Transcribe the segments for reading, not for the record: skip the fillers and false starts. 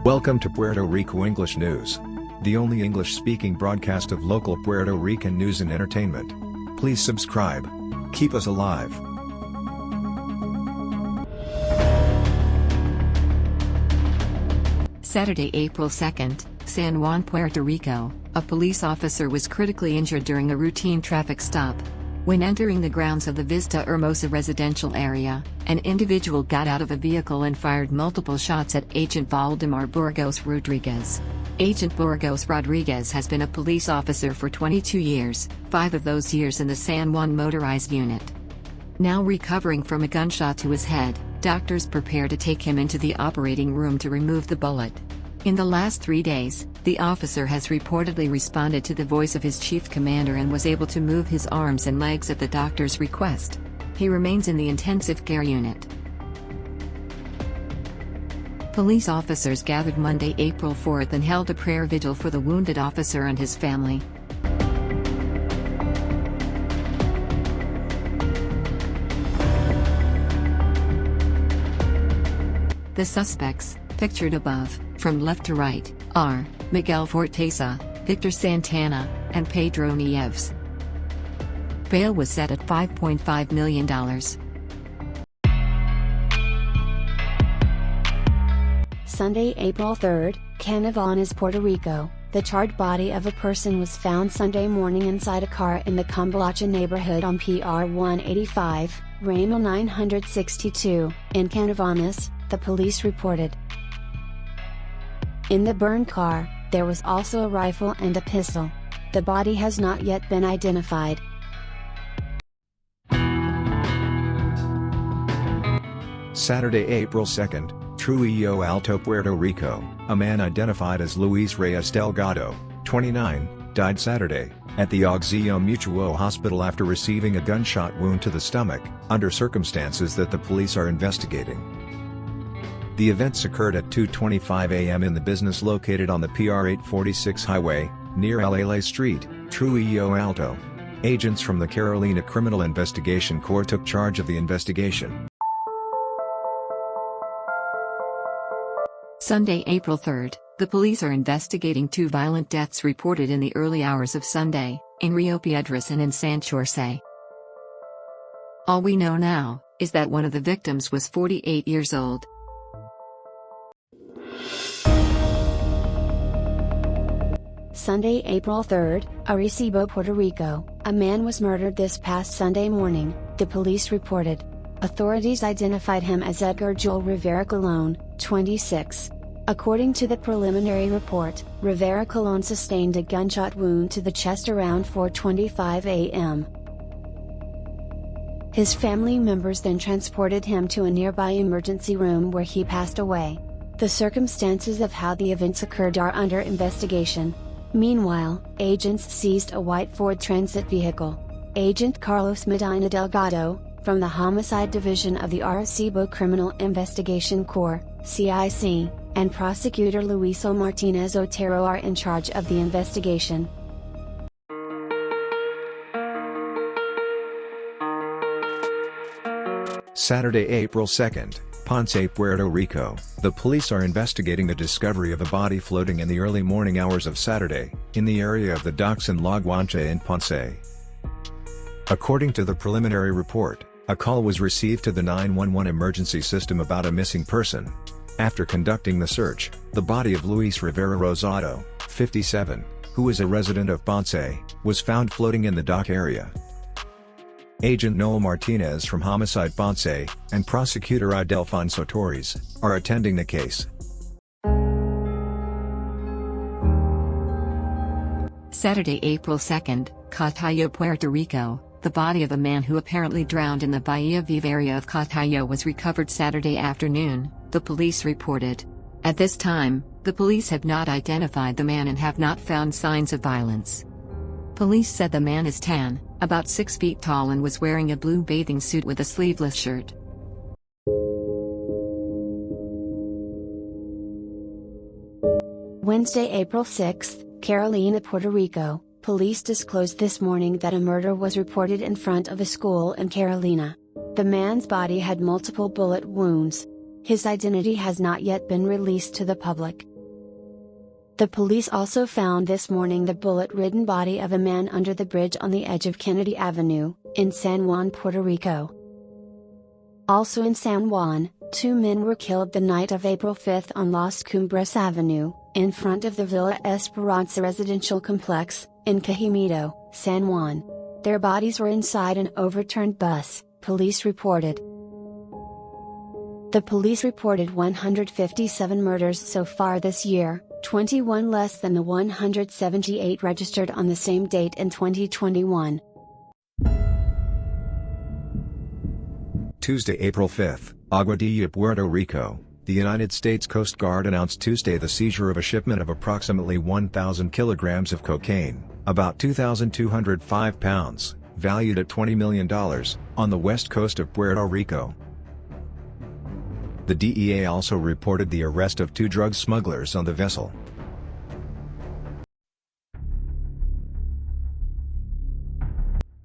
Welcome to Puerto Rico English News, the only English-speaking broadcast of local Puerto Rican news and entertainment. Please subscribe. Keep us alive. Saturday, April 2nd, San Juan, Puerto Rico, a police officer was critically injured during a routine traffic stop. When entering the grounds of the Vista Hermosa residential area, an individual got out of a vehicle and fired multiple shots at Agent Waldemar Burgis Rodriquez. Agent Burgis Rodriquez has been a police officer for 22 years, 5 of those years in the San Juan Motorized Unit. Now recovering from a gunshot to his head, doctors prepare to take him into the operating room to remove the bullet. In the last 3 days, the officer has reportedly responded to the voice of his chief commander and was able to move his arms and legs at the doctor's request. He remains in the intensive care unit. Police officers gathered Monday, April 4th and held a prayer vigil for the wounded officer and his family. The suspects, pictured above, from left to right, are Miguel Forteza, Victor Santana, and Pedro Nieves. Bail was set at $5.5 million. Sunday, April 3rd, Canovanas, Puerto Rico. The charred body of a person was found Sunday morning inside a car in the Cambalache neighborhood on PR 185, Ramal 962, in Canovanas, the police reported. In the burned car, there was also a rifle and a pistol. The body has not yet been identified. Saturday, April 2nd, Trijillo Alto, Puerto Rico, a man identified as Luis Reyes Delgado, 29, died Saturday, at the Auxilio Mutuo Hospital after receiving a gunshot wound to the stomach, under circumstances that the police are investigating. The events occurred at 2:25 a.m. in the business located on the PR 846 highway, near Lele Street, Trijillo Alto. Agents from the Carolina Criminal Investigation Corps took charge of the investigation. Sunday, April 3rd, the police are investigating 2 violent deaths reported in the early hours of Sunday, in Rio Piedras and in Santurce. All we know now is that one of the victims was 48 years old. Sunday, April 3rd, Arecibo, Puerto Rico, a man was murdered this past Sunday morning, the police reported. Authorities identified him as Edgar Joel Rivera Colon, 26. According to the preliminary report, Rivera Colon sustained a gunshot wound to the chest around 4:25 a.m. His family members then transported him to a nearby emergency room where he passed away. The circumstances of how the events occurred are under investigation. Meanwhile, agents seized a white Ford Transit vehicle. Agent Carlos Medina Delgado, from the Homicide Division of the Arecibo Criminal Investigation Corps, CIC, and Prosecutor Luiso Martinez Otero are in charge of the investigation. Saturday, April 2nd, Ponce, Puerto Rico. The police are investigating the discovery of a body floating in the early morning hours of Saturday, in the area of the docks in La Guancha in Ponce. According to the preliminary report, a call was received to the 911 emergency system about a missing person. After conducting the search, the body of Luis Rivera Risado, 57, who was a resident of Ponce, was found floating in the dock area. Agent Noel Martinez from Homicide Ponce, and Prosecutor Idelfonso Torres, are attending the case. Saturday, April 2nd, Catano, Puerto Rico, the body of a man who apparently drowned in the Bahia Viva area of Catano was recovered Saturday afternoon, the police reported. At this time, the police have not identified the man and have not found signs of violence. Police said the man is tan, about 6 feet tall and was wearing a blue bathing suit with a sleeveless shirt. Wednesday, April 6th, Carolina, Puerto Rico, police disclosed this morning that a murder was reported in front of a school in Carolina. The man's body had multiple bullet wounds. His identity has not yet been released to the public. The police also found this morning the bullet-ridden body of a man under the bridge on the edge of Kennedy Avenue, in San Juan, Puerto Rico. Also in San Juan, 2 men were killed the night of April 5 on Las Cumbres Avenue, in front of the Villa Esperanza residential complex, in Cajimito, San Juan. Their bodies were inside an overturned bus, police reported. The police reported 157 murders so far this year, 21 less than the 178 registered on the same date in 2021. Tuesday, April 5, Aguadilla, Puerto Rico. The United States Coast Guard announced Tuesday the seizure of a shipment of approximately 1,000 kilograms of cocaine, about 2,205 pounds, valued at $20 million, on the west coast of Puerto Rico. The DEA also reported the arrest of 2 drug smugglers on the vessel.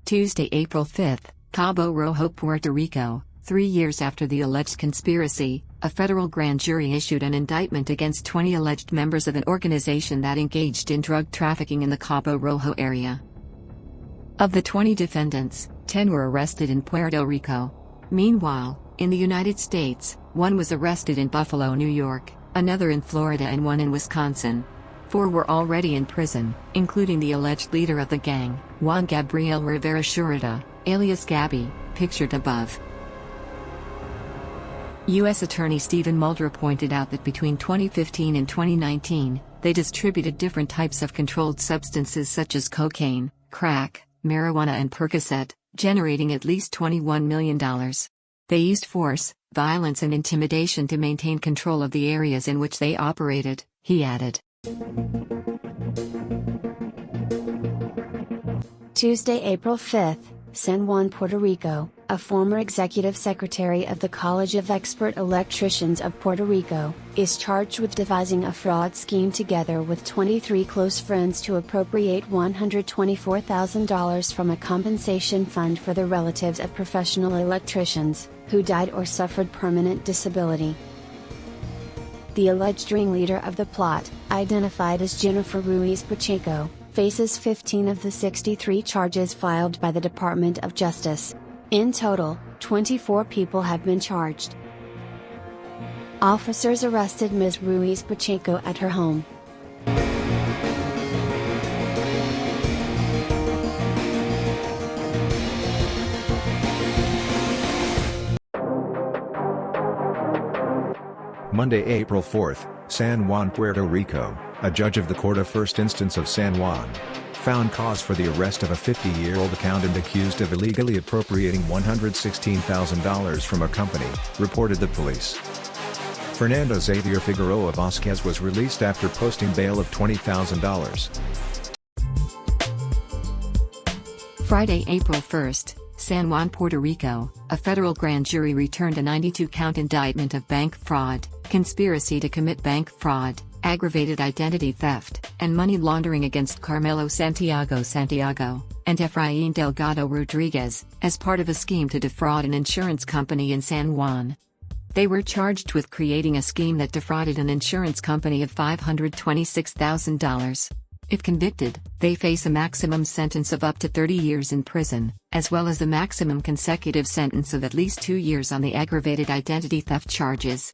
Tuesday, April 5, Cabo Rojo, Puerto Rico. 3 years after the alleged conspiracy, a federal grand jury issued an indictment against 20 alleged members of an organization that engaged in drug trafficking in the Cabo Rojo area. Of the 20 defendants, 10 were arrested in Puerto Rico. Meanwhile, in the United States, 1 was arrested in Buffalo, New York, another in Florida and 1 in Wisconsin. 4 were already in prison, including the alleged leader of the gang, Juan Gariel Rivera Surita, alias Gabby, pictured above. U.S. Attorney Stephen Muldrow pointed out that between 2015 and 2019, they distributed different types of controlled substances such as cocaine, crack, marijuana and Percocet, generating at least $21 million. They used force, violence and intimidation to maintain control of the areas in which they operated, he added. Tuesday, April 5, San Juan, Puerto Rico. A former executive secretary of the College of Expert Electricians of Puerto Rico, is charged with devising a fraud scheme together with 23 close friends to appropriate $124,000 from a compensation fund for the relatives of professional electricians, who died or suffered permanent disability. The alleged ringleader of the plot, identified as Jennifer Ruiz Pacheco, faces 15 of the 63 charges filed by the Department of Justice. In total, 24 people have been charged. Officers arrested Ms. Ruiz Pacheco at her home. Monday, April 4, San Juan, Puerto Rico. A judge of the Court of First Instance of San Juan found cause for the arrest of a 50-year-old accountant accused of illegally appropriating $116,000 from a company, reported the police. Fernando Xavier Figueroa Vasquez was released after posting bail of $20,000. Friday, April 1, San Juan, Puerto Rico. A federal grand jury returned a 92-count indictment of bank fraud, conspiracy to commit bank fraud, aggravated identity theft, and money laundering against Carmelo Santiago and Efrain Delgado Rodriguez, as part of a scheme to defraud an insurance company in San Juan. They were charged with creating a scheme that defrauded an insurance company of $526,000. If convicted, they face a maximum sentence of up to 30 years in prison, as well as a maximum consecutive sentence of at least 2 years on the aggravated identity theft charges.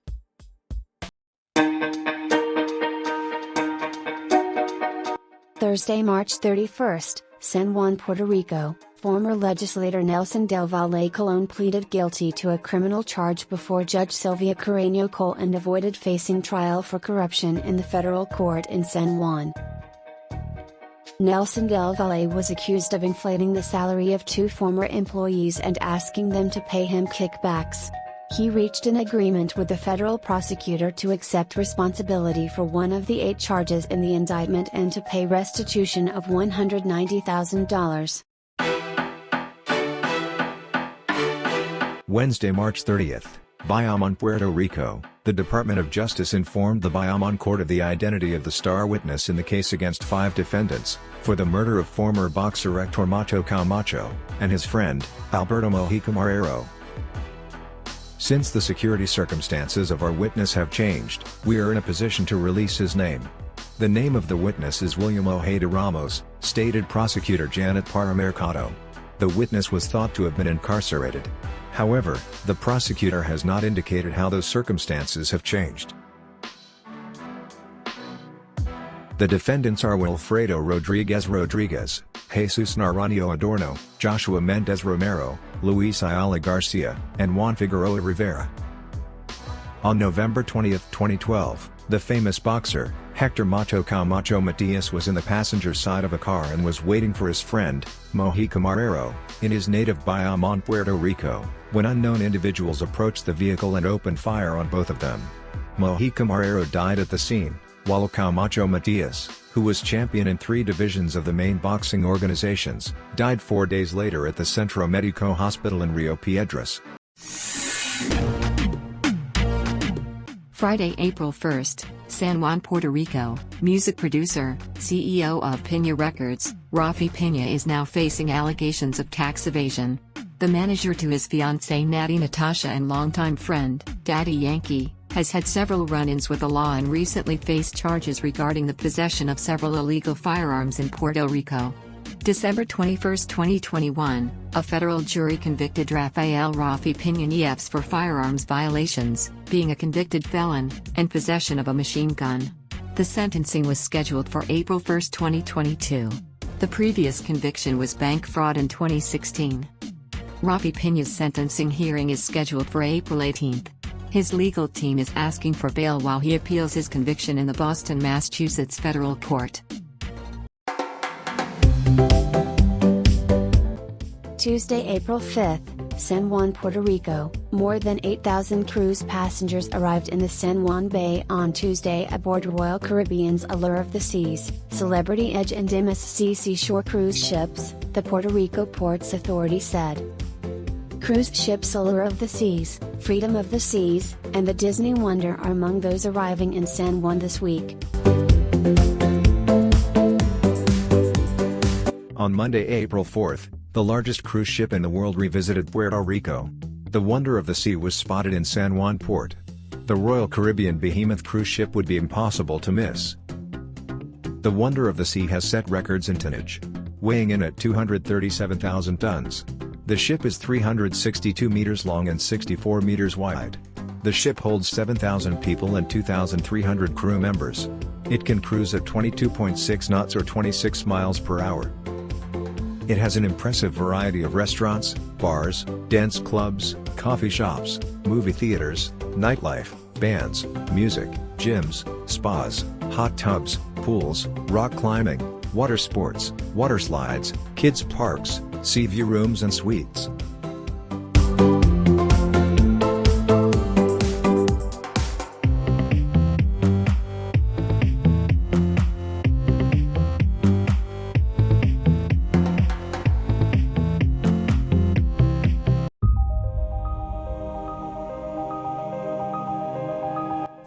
Thursday, March 31, San Juan, Puerto Rico. Former legislator Nelson del Valle Colon pleaded guilty to a criminal charge before Judge Sylvia Carreño Cole and avoided facing trial for corruption in the federal court in San Juan. Nelson del Valle was accused of inflating the salary of 2 former employees and asking them to pay him kickbacks. He reached an agreement with the federal prosecutor to accept responsibility for one of the 8 charges in the indictment and to pay restitution of $190,000. Wednesday, March 30, Bayamon, Puerto Rico. The Department of Justice informed the Bayamon Court of the identity of the star witness in the case against 5 defendants, for the murder of former boxer Hector Macho Camacho, and his friend, Alberto Mojica Marrero. Since the security circumstances of our witness have changed, we are in a position to release his name. The name of the witness is William Ojeda Ramos, stated prosecutor Janet Parra Mercado. The witness was thought to have been incarcerated. However, the prosecutor has not indicated how those circumstances have changed. The defendants are Wilfredo Rodriguez, Jesus Naranjo Adorno, Joshua Mendez Romero, Luis Ayala Garcia, and Juan Figueroa Rivera. On November 20, 2012, the famous boxer, Hector Macho Camacho Matias was in the passenger side of a car and was waiting for his friend, Mojica Marrero, in his native Bayamon, Puerto Rico, when unknown individuals approached the vehicle and opened fire on both of them. Mojica Marrero died at the scene, while Camacho Matias, who was champion in 3 divisions of the main boxing organizations, died 4 days later at the Centro Medico Hospital in Rio Piedras. Friday, April 1st, San Juan, Puerto Rico, music producer, CEO of Pina Records, Rafi Pina is now facing allegations of tax evasion. The manager to his fiancée Natty Natasha and longtime friend, Daddy Yankee, has had several run-ins with the law and recently faced charges regarding the possession of several illegal firearms in Puerto Rico. December 21, 2021, a federal jury convicted Rafael Rafi Pina Nieves for firearms violations, being a convicted felon, and possession of a machine gun. The sentencing was scheduled for April 1, 2022. The previous conviction was bank fraud in 2016. Rafi Pina's sentencing hearing is scheduled for April 18. His legal team is asking for bail while he appeals his conviction in the Boston, Massachusetts federal court. Tuesday, April 5th, San Juan, Puerto Rico. More than 8,000 cruise passengers arrived in the San Juan Bay on Tuesday aboard Royal Caribbean's Allure of the Seas, Celebrity Edge and MSC Seashore cruise ships, the Puerto Rico Ports Authority said. Cruise ships Allure of the Seas, Freedom of the Seas, and the Disney Wonder are among those arriving in San Juan this week. On Monday, April 4th, the largest cruise ship in the world revisited Puerto Rico. The Wonder of the Sea was spotted in San Juan Port. The Royal Caribbean behemoth cruise ship would be impossible to miss. The Wonder of the Sea has set records in tonnage, weighing in at 237,000 tons. The ship is 362 meters long and 64 meters wide. The ship holds 7,000 people and 2,300 crew members. It can cruise at 22.6 knots or 26 miles per hour. It has an impressive variety of restaurants, bars, dance clubs, coffee shops, movie theaters, nightlife, bands, music, gyms, spas, hot tubs, pools, rock climbing, water sports, water slides, kids parks, sea view rooms and suites.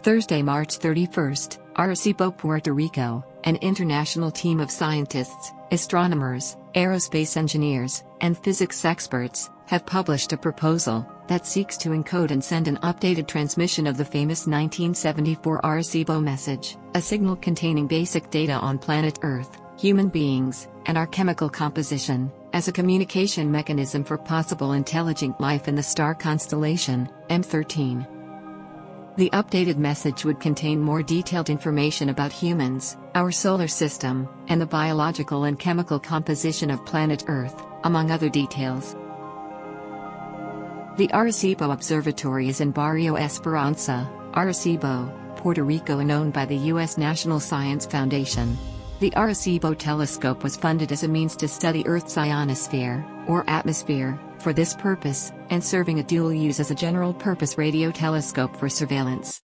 Thursday, March 31st, Arecibo, Puerto Rico, an international team of scientists, astronomers, aerospace engineers, and physics experts, have published a proposal that seeks to encode and send an updated transmission of the famous 1974 Arecibo message, a signal containing basic data on planet Earth, human beings, and our chemical composition, as a communication mechanism for possible intelligent life in the star constellation, M13. The updated message would contain more detailed information about humans, our solar system, and the biological and chemical composition of planet Earth, among other details. The Arecibo Observatory is in Barrio Esperanza, Arecibo, Puerto Rico and owned by the U.S. National Science Foundation. The Arecibo telescope was funded as a means to study Earth's ionosphere, or atmosphere, for this purpose, and serving a dual use as a general-purpose radio telescope for surveillance.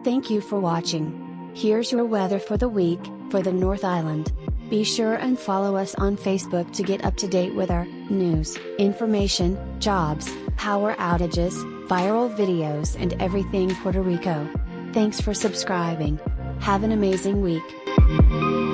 Thank you for watching. Here's your weather for the week, for the North Island. Be sure and follow us on Facebook to get up to date with our news, information, jobs, power outages, viral videos and everything Puerto Rico. Thanks for subscribing. Have an amazing week.